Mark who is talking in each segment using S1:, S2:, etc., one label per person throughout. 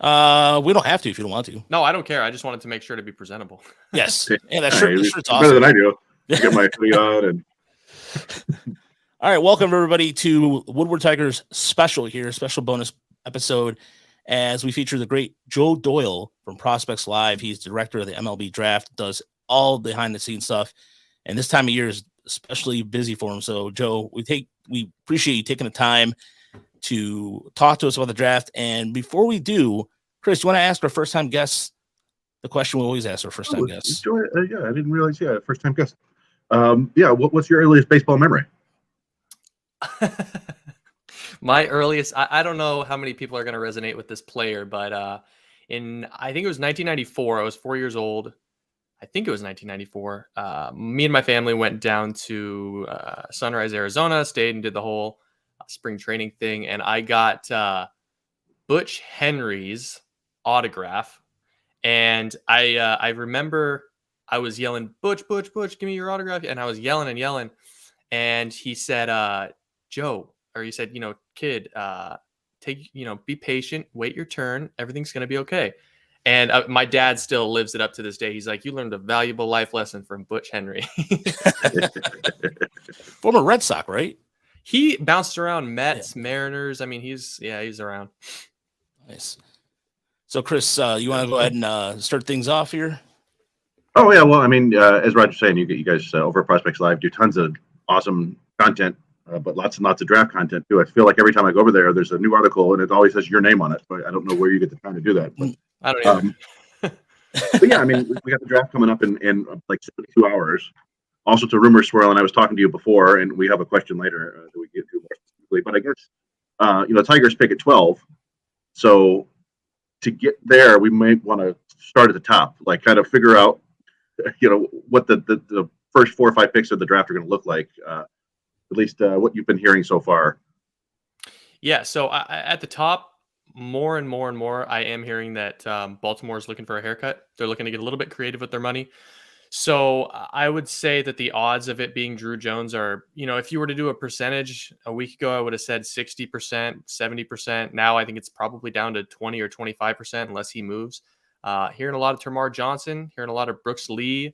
S1: We don't have to if you don't want to.
S2: No, I don't care. I just wanted to make sure to be presentable.
S1: Yes.
S3: Okay.
S1: Yeah, that shirt's awesome.
S3: Better than I do. I get my hoodie on and.
S1: All right, welcome everybody to Woodward Tigers special bonus episode as we feature the great Joe Doyle from Prospects Live. He's director of the MLB Draft, does all behind the scenes stuff, and this time of year is especially busy for him. So, Joe, we appreciate you taking the time to talk to us about the draft. And before we do, Chris, you want to ask our first time guests the question we always ask our first time guests?
S3: Yeah, I didn't realize. Yeah, first time guest. What's your earliest baseball memory?
S2: My earliest, I don't know how many people are going to resonate with this player, but I think it was 1994. I was 4 years old. I think it was 1994. Me and my family went down to Sunrise, Arizona, stayed and did the whole spring training thing. And I got Butch Henry's autograph. And I remember I was yelling, Butch, Butch, Butch, give me your autograph. And I was yelling and yelling. And he said, Joe, or he said, kid, be patient, wait your turn. Everything's going to be okay. And my dad still lives it up to this day. He's like, you learned a valuable life lesson from Butch Henry.
S1: Former Red Sox, right?
S2: He bounced around Mets, Mariners. I mean, he's around.
S1: Nice. So, Chris, you want to go ahead and start things off here?
S3: Oh, yeah. Well, I mean, as Roger's saying, you guys over at Prospects Live do tons of awesome content, but lots and lots of draft content, too. I feel like every time I go over there, there's a new article, and it always has your name on it. So I don't know where you get the time to do that. But,
S2: I don't know.
S3: But, yeah, I mean, we got the draft coming up in like 72 hours. Also, to rumors swirling, I was talking to you before, and we have a question later that we get to more specifically. But I guess, Tigers pick at 12. So to get there, we might want to start at the top, like kind of figure out, what the first 4 or 5 picks of the draft are going to look like, at least what you've been hearing so far.
S2: Yeah, so at the top, more and more, I am hearing that Baltimore is looking for a haircut. They're looking to get a little bit creative with their money. So I would say that the odds of it being Drew Jones are, if you were to do a percentage a week ago, I would have said 60%, 70%. Now I think it's probably down to 20 or 25% unless he moves. Hearing a lot of Termarr Johnson, hearing a lot of Brooks Lee.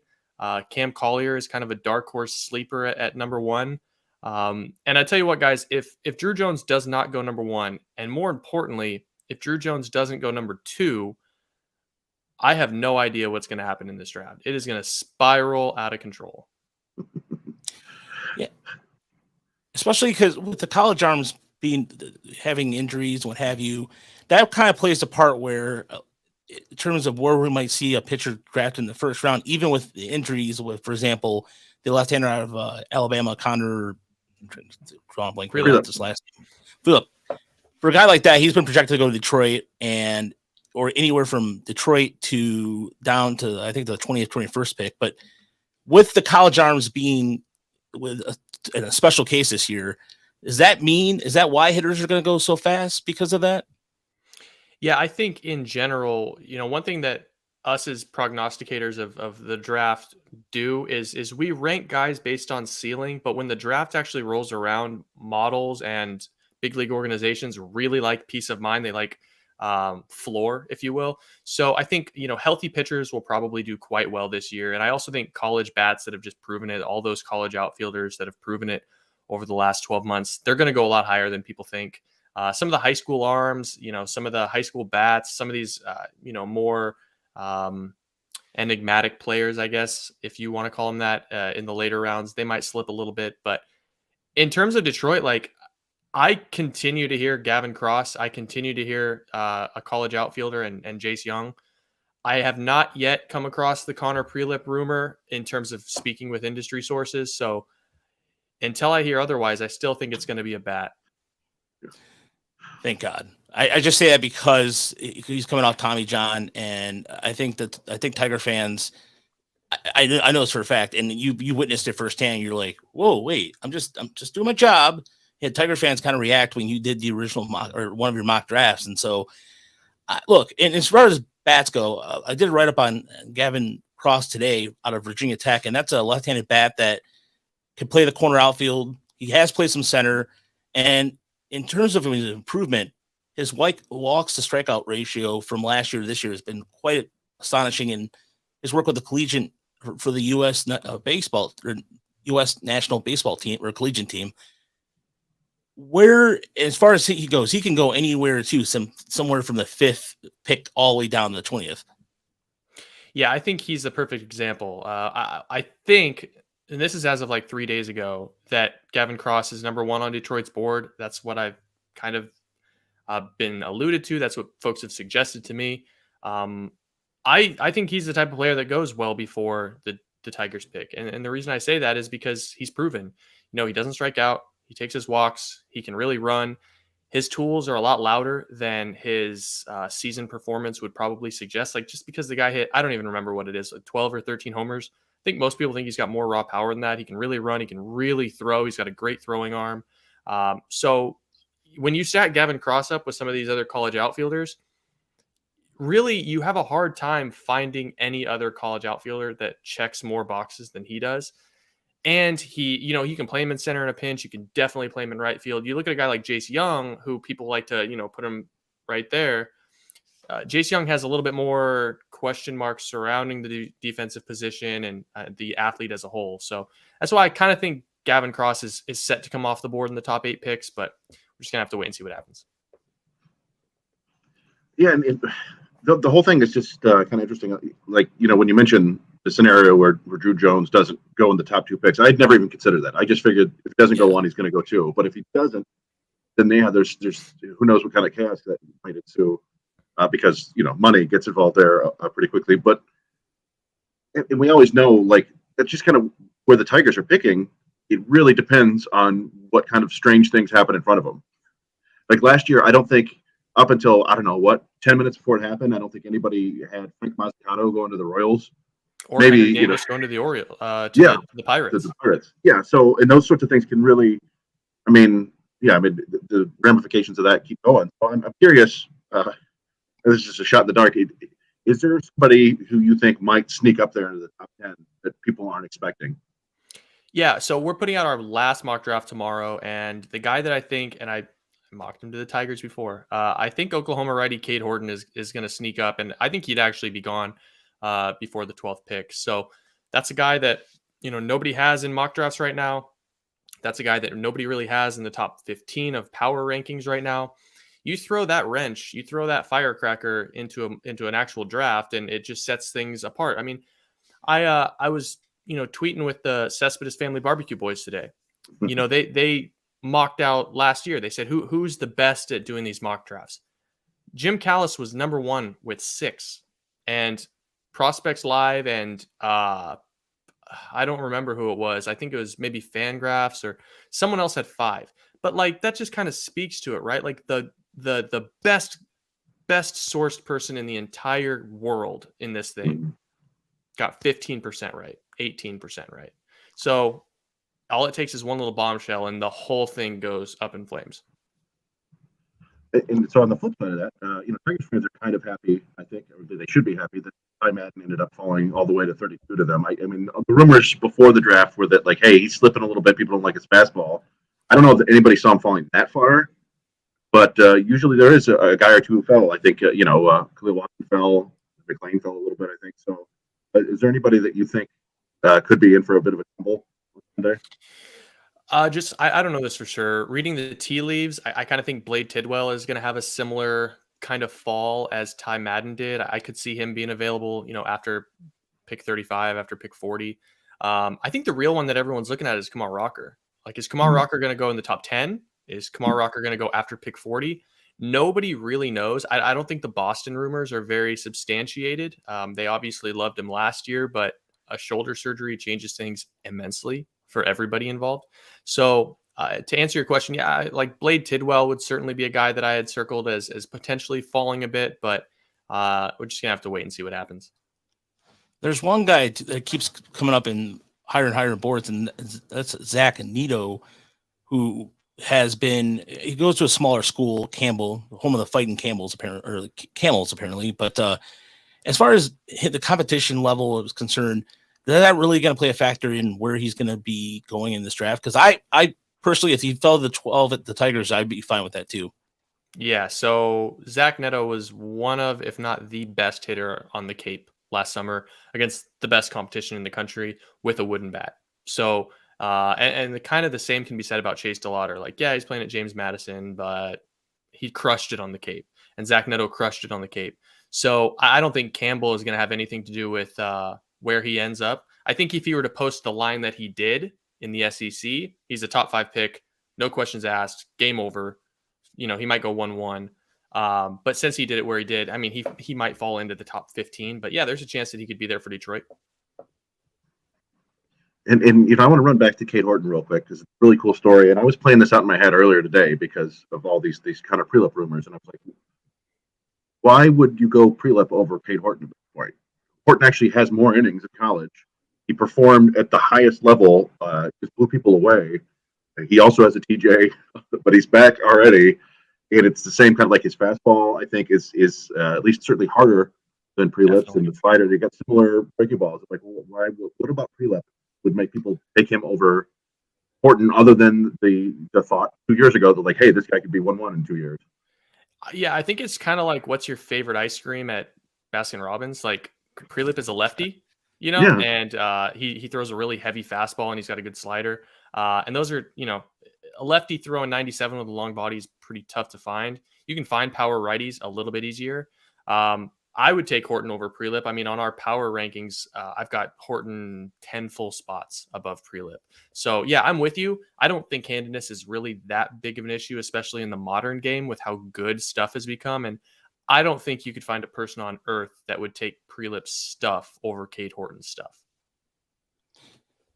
S2: Cam Collier is kind of a dark horse sleeper at number 1. And I tell you what, guys, if Drew Jones does not go number 1, and more importantly, if Drew Jones doesn't go number 2, I have no idea what's going to happen in this draft. It is going to spiral out of control.
S1: Yeah. Especially because with the college arms having injuries, what have you, that kind of plays the part where in terms of where we might see a pitcher drafted in the first round, even with the injuries with, for example, the left-hander out of Alabama, Connor, drawing blank, this last name. Phillip. For a guy like that, he's been projected to go to Detroit or anywhere from Detroit to down to, I think, the 20th, 21st pick. But with the college arms being in a special case this year, is that why hitters are going to go so fast because of that?
S2: Yeah, I think in general, one thing that us as prognosticators of the draft do is we rank guys based on ceiling, but when the draft actually rolls around, models and big league organizations really like peace of mind. They like floor, if you will. So I think, healthy pitchers will probably do quite well this year. And I also think college bats that have just proven it, all those college outfielders that have proven it over the last 12 months, they're going to go a lot higher than people think. Some of the high school arms, some of the high school bats, some of these, more enigmatic players, I guess, if you want to call them that, in the later rounds, they might slip a little bit. But in terms of Detroit, I continue to hear Gavin Cross. I continue to hear a college outfielder and Jace Young. I have not yet come across the Connor Prelip rumor in terms of speaking with industry sources. So until I hear otherwise, I still think it's going to be a bat.
S1: Thank God. I just say that because he's coming off Tommy John, and I think Tiger fans, I know this for a fact, and you witnessed it firsthand. You're like, whoa, wait, I'm just doing my job. Yeah, Tiger fans kind of react when you did the original mock or one of your mock drafts, and so look. And as far as bats go, I did a write up on Gavin Cross today out of Virginia Tech, and that's a left-handed bat that can play the corner outfield. He has played some center, and in terms of his improvement, his walks to strikeout ratio from last year to this year has been quite astonishing, and his work with the collegiate for the U.S. Baseball or U.S. national baseball team or collegiate team. Where, as far as he goes, he can go anywhere too, somewhere from the 5th pick all the way down to the 20th.
S2: Yeah, I think he's the perfect example. I think, and this is as of like 3 days ago, that Gavin Cross is number 1 on Detroit's board. That's what I've kind of been alluded to. That's what folks have suggested to me. I think he's the type of player that goes well before the Tigers pick. And the reason I say that is because he's proven, he doesn't strike out. He takes his walks. He can really run. His tools are a lot louder than his season performance would probably suggest. Like, just because the guy hit, I don't even remember what it is, like 12 or 13 homers. I think most people think he's got more raw power than that. He can really run. He can really throw. He's got a great throwing arm. So when you stack Gavin Cross up with some of these other college outfielders, really you have a hard time finding any other college outfielder that checks more boxes than he does. And he can play him in center in a pinch. You can definitely play him in right field. You look at a guy like Jace Young, who people like to, put him right there. Jace Young has a little bit more question marks surrounding the defensive position and the athlete as a whole. So that's why I kind of think Gavin Cross is set to come off the board in the top 8 picks, but we're just going to have to wait and see what happens.
S3: Yeah, and the whole thing is just kind of interesting. Like, when you mention the scenario where Drew Jones doesn't go in the top 2 picks, I'd never even considered that. I just figured if he doesn't go 1, he's going to go 2. But if he doesn't, then there's who knows what kind of chaos that might ensue, because money gets involved there pretty quickly. But and we always know, like, that's just kind of where the Tigers are picking. It really depends on what kind of strange things happen in front of them. Like last year, I don't think up until 10 minutes before it happened, I don't think anybody had Frank Mazzucato going to the Royals.
S2: Or
S3: maybe
S2: Davis going to the Orioles, the Pirates.
S3: To the Pirates. Yeah. So, and those sorts of things can really, the ramifications of that keep going. So I'm curious. This is just a shot in the dark. Is there somebody who you think might sneak up there into the top 10 that people aren't expecting?
S2: Yeah. So we're putting out our last mock draft tomorrow, and the guy that I think, and I mocked him to the Tigers before, I think Oklahoma righty Cade Horton is going to sneak up, and I think he'd actually be gone before the 12th pick. So that's a guy that, nobody has in mock drafts right now. That's a guy that nobody really has in the top 15 of power rankings right now. You throw that wrench, you throw that firecracker into an actual draft, and it just sets things apart. I mean, I was, tweeting with the Cespedes Family Barbecue Boys today. They mocked out last year. They said, who's the best at doing these mock drafts? Jim Callis was number 1 with 6, and Prospects Live and I don't remember who it was. I think it was maybe Fangraphs or someone else had 5. But like, that just kind of speaks to it, right? Like the best sourced person in the entire world in this thing got 15% right, 18% right. So all it takes is one little bombshell and the whole thing goes up in flames.
S3: And so on the flip side of that, Tigers fans are kind of happy, I think, or they should be happy that Ty Madden ended up falling all the way to 32 to them. I mean, the rumors before the draft were that, like, hey, he's slipping a little bit. People don't like his fastball. I don't know if anybody saw him falling that far, but usually there is a guy or two who fell. I think, Khalil Watson fell, McLean fell a little bit, I think. So is there anybody that you think could be in for a bit of a tumble there?
S2: I don't know this for sure. Reading the tea leaves, I kind of think Blade Tidwell is going to have a similar kind of fall as Ty Madden did. I could see him being available, after pick 35, after pick 40. I think the real one that everyone's looking at is Kumar Rocker. Like, is Kumar Rocker going to go in the top 10? Is Kumar Rocker going to go after pick 40? Nobody really knows. I don't think the Boston rumors are very substantiated. They obviously loved him last year, but a shoulder surgery changes things immensely for everybody involved. So to answer your question, yeah, like Blade Tidwell would certainly be a guy that I had circled as potentially falling a bit, but we're just gonna have to wait and see what happens.
S1: There's one guy that keeps coming up in higher and higher boards, and that's Zack Nedo, who he goes to a smaller school, Campbell, home of the Fighting Campbells, apparently. But as far as the competition level is concerned, is that really going to play a factor in where he's going to be going in this draft? Because I personally, if he fell to the 12 at the Tigers, I'd be fine with that too.
S2: Yeah, so Zack Nedo was one of, if not the best hitter on the Cape last summer against the best competition in the country with a wooden bat. So, and the kind of the same can be said about Chase DeLauder. Like, yeah, he's playing at James Madison, but he crushed it on the Cape, and Zack Nedo crushed it on the Cape. So I don't think Campbell is going to have anything to do with where he ends up. I think if he were to post the line that he did in the SEC, he's a top 5 pick, no questions asked, game over. He might go 1-1. But since he did it where he did, I mean, he might fall into the top 15. But yeah, there's a chance that he could be there for Detroit.
S3: And I want to run back to Cade Horton real quick because it's a really cool story. And I was playing this out in my head earlier today because of all these kind of pre-lip rumors. And I was like, why would you go pre-lip over Cade Horton at this point? Horton actually has more innings in college. He performed at the highest level, just blew people away. He also has a TJ, but he's back already. And it's the same kind of like his fastball, I think, is at least certainly harder than pre-lips. And the slider, they got similar breaking balls. Like, well, what about pre-lip would make people take him over Horton other than the thought 2 years ago that, like, hey, this guy could be 1-1 in 2 years?
S2: Yeah, I think it's kind of like, what's your favorite ice cream at Baskin Robbins? Like, pre-lip is a lefty,
S3: Yeah.
S2: and he throws a really heavy fastball and he's got a good slider. And those are, a lefty throwing 97 with a long body is pretty tough to find. You can find power righties a little bit easier. I would take Horton over pre-lip. I mean, on our power rankings, I've got Horton 10 full spots above pre-lip. So yeah, I'm with you. I don't think handedness is really that big of an issue, especially in the modern game with how good stuff has become. And I don't think you could find a person on earth that would take pre-lip stuff over Cade Horton stuff.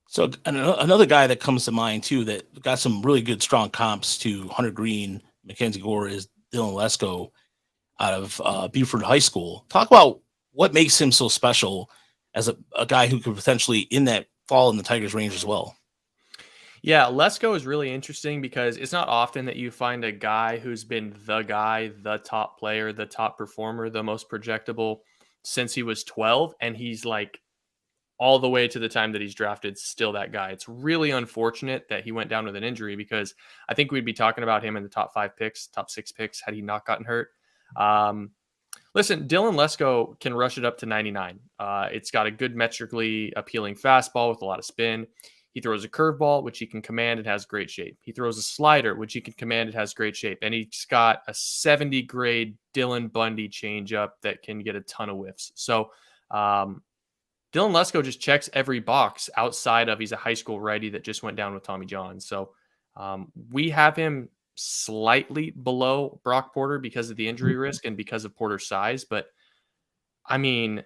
S1: So another guy that comes to mind too that got some really good strong comps to Hunter Green, Mackenzie Gore is Dylan Lesko out of Buford High School. Talk about what makes him so special as a guy who could potentially in that fall in the Tigers range as well.
S2: Yeah, Lesko is really interesting because it's not often that you find a guy who's been the guy, the top player, the top performer, the most projectable since he was 12. And he's like all the way to the time that he's drafted, still that guy. It's really unfortunate that he went down with an injury because I think we'd be talking about him in the top 5 picks, top 6 picks had he not gotten hurt. Listen, Dylan Lesko can rush it up to 99. It's got a good metrically appealing fastball with a lot of spin. He throws a curveball, which he can command. It has great shape. He throws a slider, which he can command. It has great shape. And he's got a 70 grade Dylan Bundy changeup that can get a ton of whiffs. So, Dylan Lesko just checks every box outside of he's a high school righty that just went down with Tommy John. So we have him slightly below Brock Porter because of the injury risk and because of Porter's size. But I mean,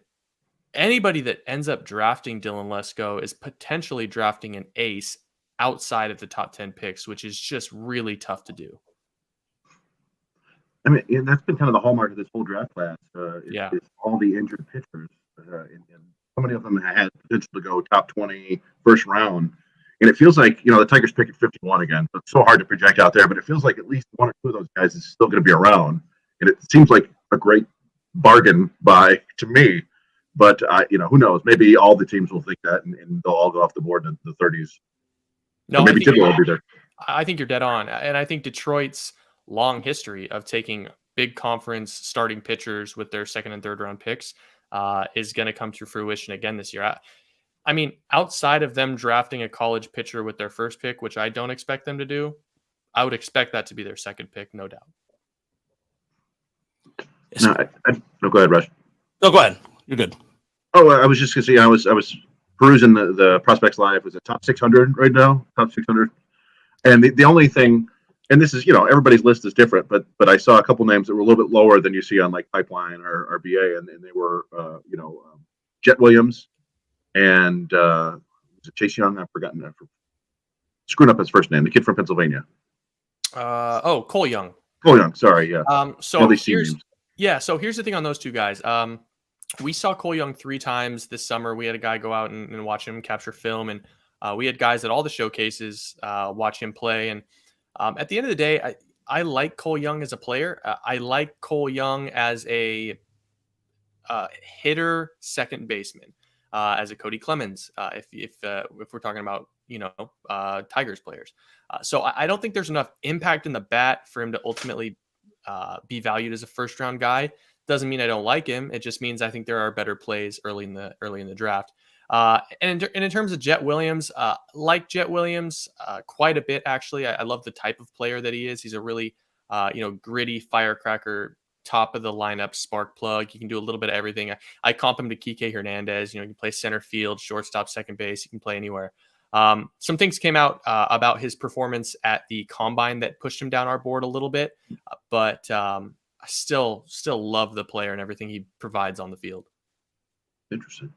S2: anybody that ends up drafting Dylan Lesko is potentially drafting an ace outside of the top 10 picks, which is just really tough to do.
S3: I mean, and that's been kind of the hallmark of this whole draft class. Is all the injured pitchers. And so many of them had potential to go top 20 first round. And it feels like, the Tigers pick at 51 again. So it's so hard to project out there, but it feels like at least one or two of those guys is still going to be around. And it seems like a great bargain buy to me. But, who knows? Maybe all the teams will think that and they'll all go off the board in the 30s.
S2: No,
S3: maybe Tidwell will be there.
S2: I think you're dead on. And I think Detroit's long history of taking big conference starting pitchers with their second and third round picks is going to come to fruition again this year. I mean, outside of them drafting a college pitcher with their first pick, which I don't expect them to do, I would expect that to be their second pick, no doubt.
S3: No, go ahead, Rush.
S1: No, go ahead. You're good.
S3: Oh, I was just going to say, I was perusing the Prospects Live. Was it top 600 right now? Top 600. And the only thing, and this is, everybody's list is different, but I saw a couple names that were a little bit lower than you see on like Pipeline or BA, and they were, Jett Williams and was it Chase Young? I've forgotten that. Screwing up his first name, the kid from Pennsylvania.
S2: Cole Young.
S3: Cole Young, sorry, yeah.
S2: So here's the thing on those two guys. We saw Cole Young 3 times this summer. We had a guy go out and watch him capture film, and we had guys at all the showcases watch him play. And at the end of the day, I like Cole Young as a player. I like Cole Young as a hitter, second baseman, as a Cody Clemens. If we're talking about Tigers players, so I don't think there's enough impact in the bat for him to ultimately be valued as a first round guy. Doesn't mean I don't like him. It just means I think there are better plays early in the draft. And in terms of Jett Williams, like Jett Williams quite a bit, actually. I love the type of player that he is. He's a really, gritty firecracker, top of the lineup spark plug. He can do a little bit of everything. I comp him to Kike Hernandez. He can play center field, shortstop, second base. He can play anywhere. Some things came out about his performance at the combine that pushed him down our board a little bit, but I still love the player and everything he provides on the field.
S3: Interesting.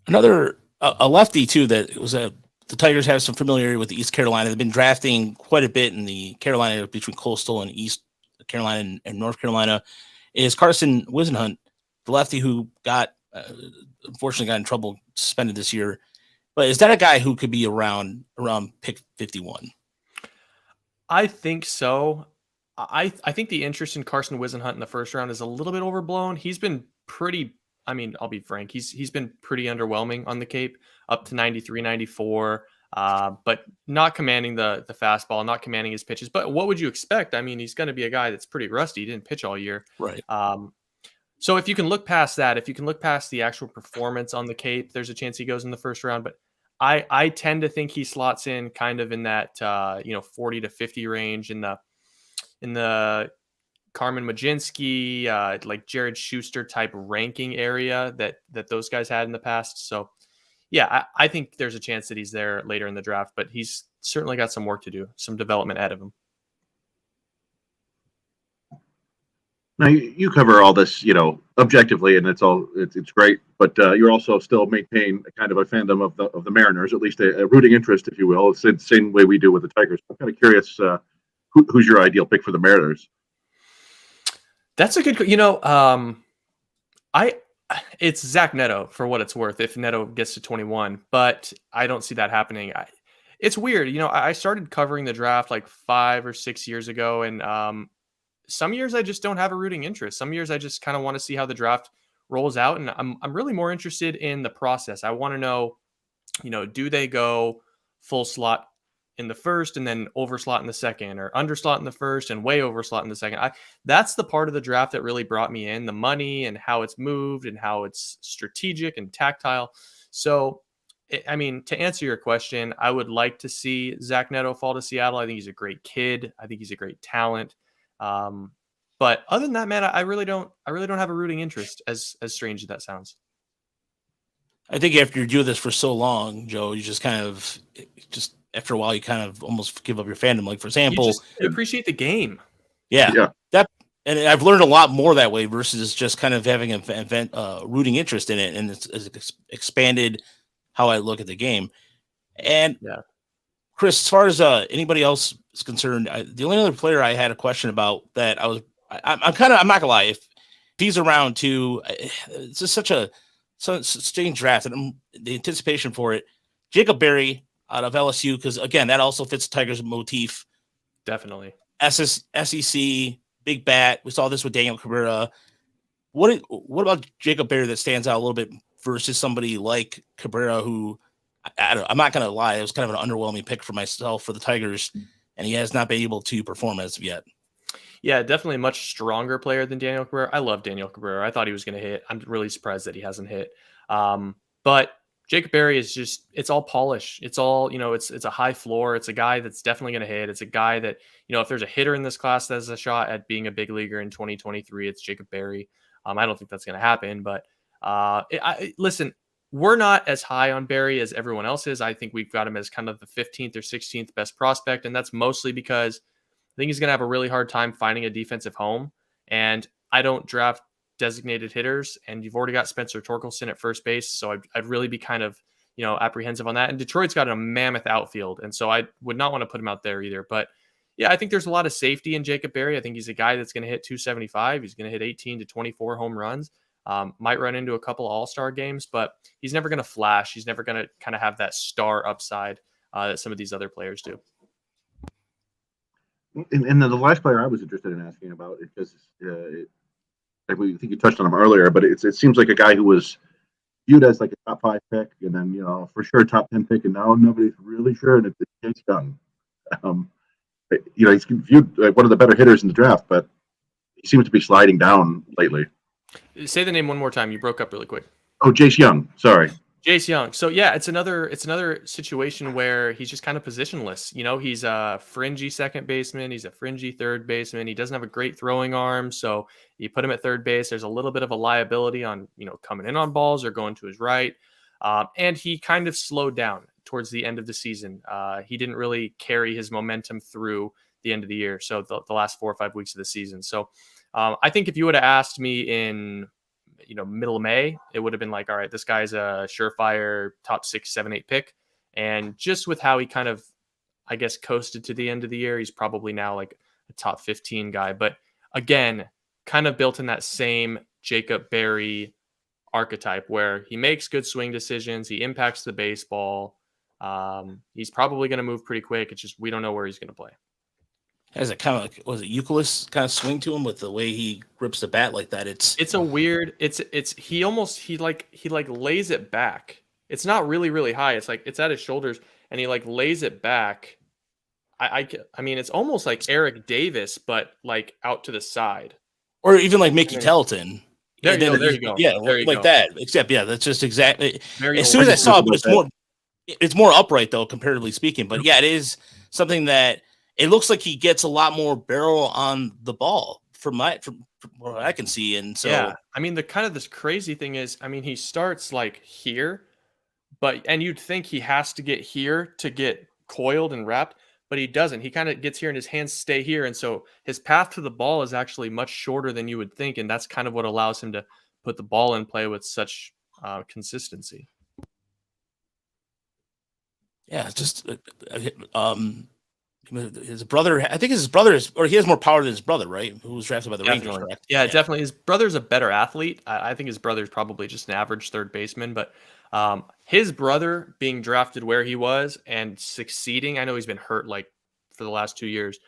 S1: Another a lefty too that was the Tigers have some familiarity with East Carolina. They've been drafting quite a bit in the Carolina between Coastal and East Carolina and North Carolina. Is Carson Wisenhunt, the lefty who unfortunately got in trouble, suspended this year. But is that a guy who could be around pick 51?
S2: I think so. I think the interest in Carson Wisenhunt in the first round is a little bit overblown. He's been pretty, I'll be frank. He's been pretty underwhelming on the Cape, up to 93, 94, but not commanding the fastball, not commanding his pitches. But what would you expect? He's going to be a guy that's pretty rusty. He didn't pitch all year.
S1: Right.
S2: So if you can look past that, if you can look past the actual performance on the Cape, there's a chance he goes in the first round. But I tend to think he slots in kind of in that 40 to 50 range in the Carmen Majinski, like Jared Schuster type ranking area that those guys had in the past. So yeah, I think there's a chance that he's there later in the draft, but he's certainly got some work to do, some development ahead of him.
S3: Now you cover all this, objectively, and it's great. But you're also still maintain a kind of a fandom of the Mariners, at least a rooting interest, if you will. It's the same way we do with the Tigers. I'm kind of curious, who's your ideal pick for the Mariners?
S2: That's a good, it's Zack Nedo for what it's worth. If Nedo gets to 21, but I don't see that happening. It's weird, I started covering the draft like 5 or 6 years ago, and some years I just don't have a rooting interest. Some years I just kind of want to see how the draft rolls out. And I'm really more interested in the process. I want to know, do they go full slot in the first and then over slot in the second, or under slot in the first and way over slot in the second? That's the part of the draft that really brought me in, the money and how it's moved and how it's strategic and tactile. So, to answer your question, I would like to see Zack Nedo fall to Seattle. I think he's a great kid. I think he's a great talent. But other than that, man, I really don't have a rooting interest, as strange as that sounds.
S1: I think after you do this for so long, Joe, you just after a while, you kind of almost give up your fandom. Like, for example,
S2: you just appreciate the game.
S1: Yeah. And I've learned a lot more that way versus just kind of having a rooting interest in it. And it's expanded how I look at the game. And yeah. Chris, as far as anybody else is concerned, the only other player I had a question about that I'm not gonna lie, if he's around too, it's just such a strange draft, and the anticipation for it. Jacob Berry out of LSU, because again, that also fits the Tigers' motif.
S2: Definitely.
S1: SEC, big bat. We saw this with Daniel Cabrera. What about Jacob Berry that stands out a little bit versus somebody like Cabrera, who I'm not going to lie, it was kind of an underwhelming pick for myself for the Tigers, and he has not been able to perform as of yet.
S2: Yeah, definitely a much stronger player than Daniel Cabrera. I love Daniel Cabrera. I thought he was going to hit. I'm really surprised that he hasn't hit. But Jacob Berry is it's all polish. It's all, it's a high floor. It's a guy that's definitely going to hit. It's a guy that, if there's a hitter in this class that has a shot at being a big leaguer in 2023, it's Jacob Berry. I don't think that's going to happen, but listen, we're not as high on Berry as everyone else is. I think we've got him as kind of the 15th or 16th best prospect, and that's mostly because I think he's going to have a really hard time finding a defensive home, and I don't draft designated hitters, and you've already got Spencer Torkelson at first base, so I'd really be kind of, apprehensive on that. And Detroit's got a mammoth outfield, and so I would not want to put him out there either. But yeah, I think there's a lot of safety in Jacob Berry. I think he's a guy that's going to hit 275. He's going to hit 18 to 24 home runs. Might run into a couple of all-star games, but he's never going to flash. He's never going to kind of have that star upside that some of these other players do.
S3: And the last player I was interested in asking about, because I think you touched on him earlier, but it seems like a guy who was viewed as like a top 5 pick, and then for sure top 10 pick, and now nobody's really sure, and it's Chase Young. He's viewed like one of the better hitters in the draft, but he seems to be sliding down lately.
S2: Say the name one more time. You broke up really quick.
S3: Oh, Jace Young. Sorry.
S2: Jace Young. So yeah, it's another situation where he's just kind of positionless. You know, he's a fringy second baseman. He's a fringy third baseman. He doesn't have a great throwing arm. So you put him at third base. There's a little bit of a liability on, coming in on balls or going to his right. And he kind of slowed down towards the end of the season. He didn't really carry his momentum through the end of the year. So the last 4 or 5 weeks of the season. So I think if you would have asked me in middle of May, it would have been like, all right, this guy's a surefire top 6, 7, 8 pick. And just with how he kind of, I guess, coasted to the end of the year, he's probably now like a top 15 guy. But again, kind of built in that same Jacob Berry archetype where he makes good swing decisions. He impacts the baseball. He's probably going to move pretty quick. It's just, we don't know where he's going to play.
S1: Has it kind of like, was it Euclid kind of swing to him with the way he grips the bat like that?
S2: It's a weird, he lays it back. It's not really, really high. It's like, it's at his shoulders and he like lays it back. I mean, it's almost like Eric Davis, but like out to the side.
S1: Or even like Mickey Telton.
S2: There you go.
S1: Yeah,
S2: there you
S1: like
S2: go.
S1: That. Except, yeah, that's just exactly.
S2: Very
S1: as soon as I saw it, but
S3: that.
S1: it's more upright though, comparatively speaking. But yeah, it is something that it looks like he gets a lot more barrel on the ball from what I can see. And so,
S2: yeah, I mean, this crazy thing is, I mean, he starts like here, and you'd think he has to get here to get coiled and wrapped, but he doesn't. He kind of gets here and his hands stay here. And so his path to the ball is actually much shorter than you would think. And that's kind of what allows him to put the ball in play with such consistency.
S1: Yeah, it's just his brother. I think his brother he has more power than his brother, right? Who was drafted by the Rangers, correct?
S2: Yeah, definitely. His brother's a better athlete. I think his brother's probably just an average third baseman, but his brother being drafted where he was and succeeding, I know he's been hurt like for the last 2 years,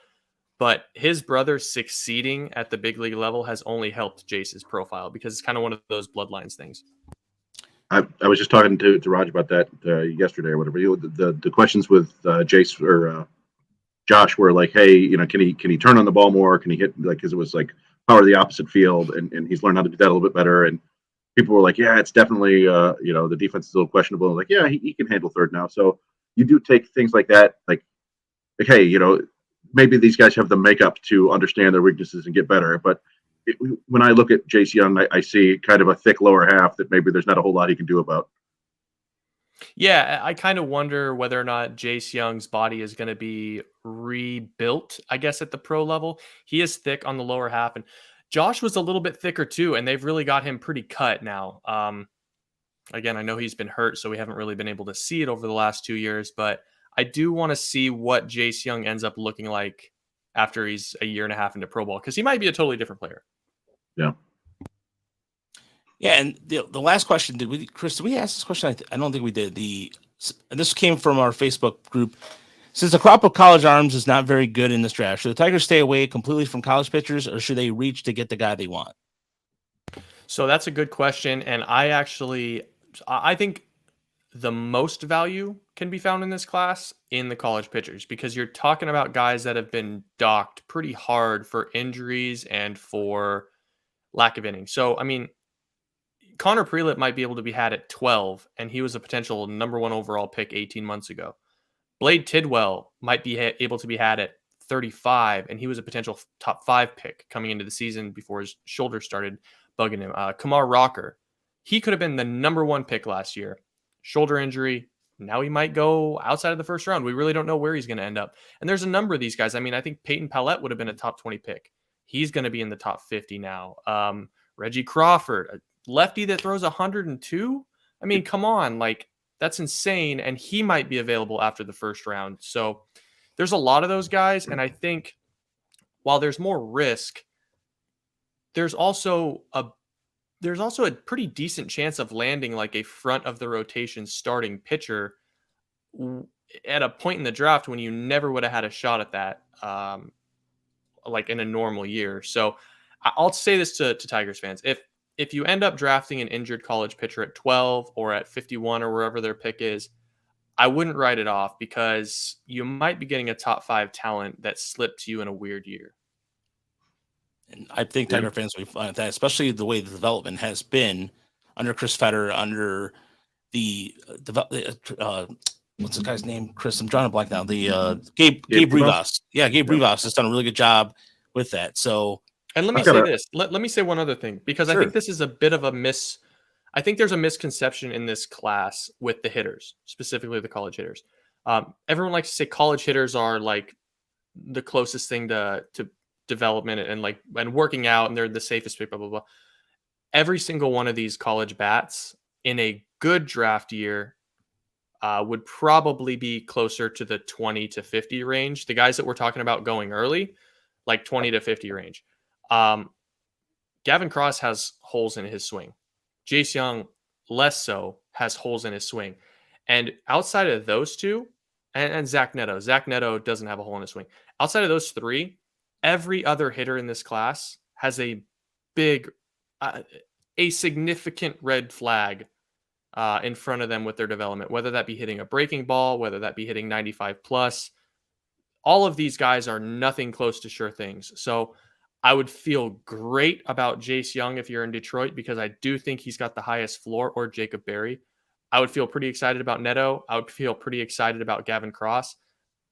S2: but his brother succeeding at the big league level has only helped Jace's profile because it's kind of one of those bloodlines things.
S3: I was just talking to Raj about that yesterday or whatever. The questions with Jace or Josh were like, hey, can he turn on the ball more? Can he hit, like, because it was like power to the opposite field, and he's learned how to do that a little bit better. And people were like, yeah, it's definitely the defense is a little questionable. Like, yeah, he can handle third now. So you do take things like that, like hey, maybe these guys have the makeup to understand their weaknesses and get better. But when I look at Jace Young, I see kind of a thick lower half that maybe there's not a whole lot he can do about.
S2: Yeah, I kind of wonder whether or not Jace Young's body is going to be rebuilt, I guess, at the pro level. He is thick on the lower half, and Josh was a little bit thicker too, and they've really got him pretty cut now. Again, I know he's been hurt, so we haven't really been able to see it over the last 2 years, but I do want to see what Jace Young ends up looking like after he's a year and a half into pro ball, because he might be a totally different player.
S3: Yeah.
S1: Yeah, and the last question, Chris, did we ask this question? I don't think we did. And this came from our Facebook group. Since the crop of college arms is not very good in this draft, should the Tigers stay away completely from college pitchers, or should they reach to get the guy they want?
S2: So that's a good question, and I think the most value can be found in this class in the college pitchers, because you're talking about guys that have been docked pretty hard for injuries and for lack of innings. So, I mean, Connor Prelip might be able to be had at 12, and he was a potential number 1 overall pick 18 months ago. Blade Tidwell might be able to be had at 35, and he was a potential top 5 pick coming into the season before his shoulder started bugging him. Kamar Rocker, he could have been the number 1 pick last year. Shoulder injury. Now he might go outside of the first round. We really don't know where he's going to end up. And there's a number of these guys. I mean, I think Peyton Pallette would have been a top 20 pick. He's going to be in the top 50 now. Reggie Crawford, a lefty that throws 102. I mean, come on, like, that's insane. And he might be available after the first round. So there's a lot of those guys. And I think while there's more risk, there's also a pretty decent chance of landing like a front of the rotation starting pitcher at a point in the draft when you never would have had a shot at that, like in a normal year. So I'll say this to Tigers fans. If you end up drafting an injured college pitcher at 12 or at 51 or wherever their pick is, I wouldn't write it off, because you might be getting a top 5 talent that slipped to you in a weird year.
S1: And I think Tiger fans will be fine with that, especially the way the development has been under Chris Fetter, under the what's the guy's name? Chris, I'm drawing a blank now. The Gabe Rivas. Yeah, Gabe Rivas has done a really good job with that. So,
S2: and let me say this. Let me say one other thing, because I think this is a bit of a I think there's a misconception in this class with the hitters, specifically the college hitters. Everyone likes to say college hitters are like the closest thing to development and working out, and they're the safest pick, blah, blah, blah. Every single one of these college bats in a good draft year would probably be closer to the 20 to 50 range. The guys that we're talking about going early, like 20 to 50 range. Gavin Cross has holes in his swing. Jace Young, less so, has holes in his swing. And outside of those two, and Zack Nedo. Zack Nedo doesn't have a hole in his swing. Outside of those three, every other hitter in this class has a significant red flag in front of them with their development, whether that be hitting a breaking ball, whether that be hitting 95 plus. All of these guys are nothing close to sure things. So I would feel great about Jace Young if you're in Detroit, because I do think he's got the highest floor, or Jacob Berry. I would feel pretty excited about Neto. I would feel pretty excited about Gavin Cross,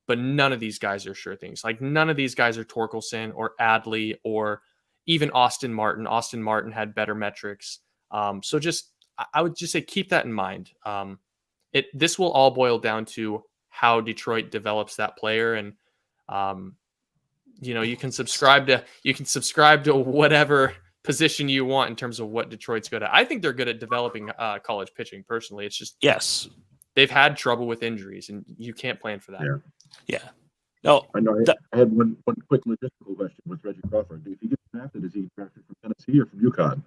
S2: but none of these guys are sure things. Like, none of these guys are Torkelson or Adley or even Austin Martin. Austin Martin had better metrics. So I would just say keep that in mind. This will all boil down to how Detroit develops that player, and you can subscribe to whatever position you want in terms of what Detroit's good at. I think they're good at developing college pitching. Personally, it's just they've had trouble with injuries, and you can't plan for that.
S1: Yeah. No,
S3: I know. I had one quick logistical question with Reggie Crawford. If he gets drafted, is he drafted from Tennessee or from UConn?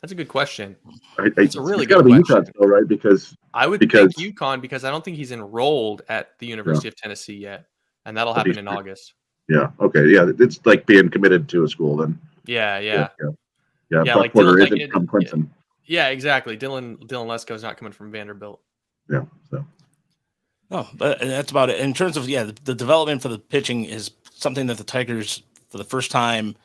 S2: That's a good question.
S3: It's a really good question. UConn still, right? Because
S2: I would think UConn, because I don't think he's enrolled at the University of Tennessee yet, and that'll happen in August.
S3: Yeah. Okay. Yeah. It's like being committed to a school then.
S2: Yeah.
S3: Buck
S2: like
S3: Porter
S2: Dylan,
S3: isn't from Clemson.
S2: Yeah, exactly. Dylan Lesko's not coming from Vanderbilt.
S3: Yeah. So.
S1: No, but that's about it. In terms of the development for the pitching is something that the Tigers, for the first time,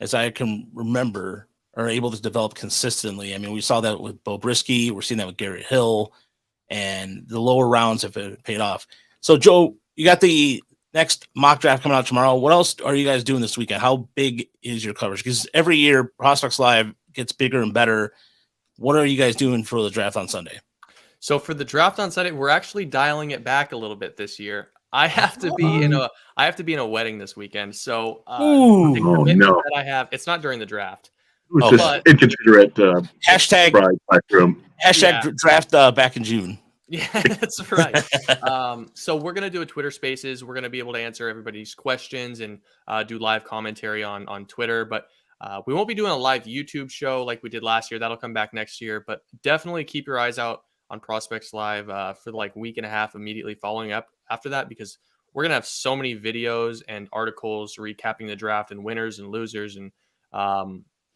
S1: as I can remember, are able to develop consistently. I mean, we saw that with Bo Brisky. We're seeing that with Garrett Hill, and the lower rounds have paid off. So, Joe, you got the next mock draft coming out tomorrow. What else are you guys doing this weekend? How big is your coverage? Because every year Prospects Live gets bigger and better. What are you guys doing for the draft on Sunday? So
S2: for the draft on Sunday, we're actually dialing it back a little bit this year. I have to be in a wedding this weekend. So the commitment that I have, it's not during the draft.
S3: It's just inconsiderate.
S1: Hashtag draft back in June.
S2: Yeah, that's right. So we're going to do a Twitter Spaces. We're going to be able to answer everybody's questions and do live commentary on Twitter. But we won't be doing a live YouTube show like we did last year. That'll come back next year. But definitely keep your eyes out on Prospects Live for like week and a half immediately following up after that, because we're going to have so many videos and articles recapping the draft and winners and losers and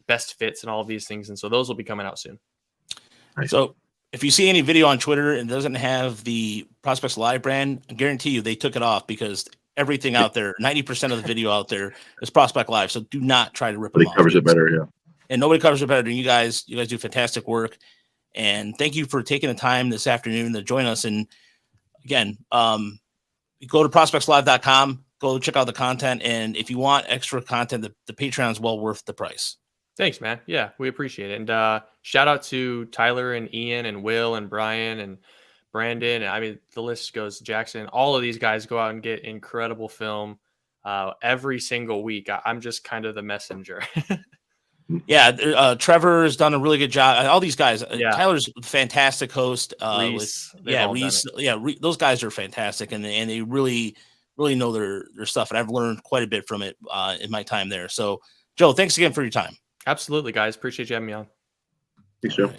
S2: best fits and all of these things. And so those will be coming out soon.
S1: So if you see any video on Twitter and doesn't have the Prospects Live brand, I guarantee you they took it off, because everything out there, 90% of the video out there is Prospect Live. So do not try to rip them off.
S3: Nobody covers it better, yeah.
S1: And nobody covers it better than you guys. You guys do fantastic work. And thank you for taking the time this afternoon to join us. And again, go to prospectslive.com, go check out the content. And if you want extra content, the Patreon is well worth the price.
S2: Thanks, man. Yeah, we appreciate it. And shout out to Tyler and Ian and Will and Brian and Brandon. I mean, the list goes, Jackson. All of these guys go out and get incredible film every single week. I'm just kind of the messenger.
S1: Yeah, Trevor's done a really good job. All these guys. Tyler's a fantastic host.
S2: Reese,
S1: Reese. Those guys are fantastic, and they really know their stuff. And I've learned quite a bit from it in my time there. So, Joe, thanks again for your time.
S2: Absolutely, guys. Appreciate you having me on.
S3: Thanks, Joe.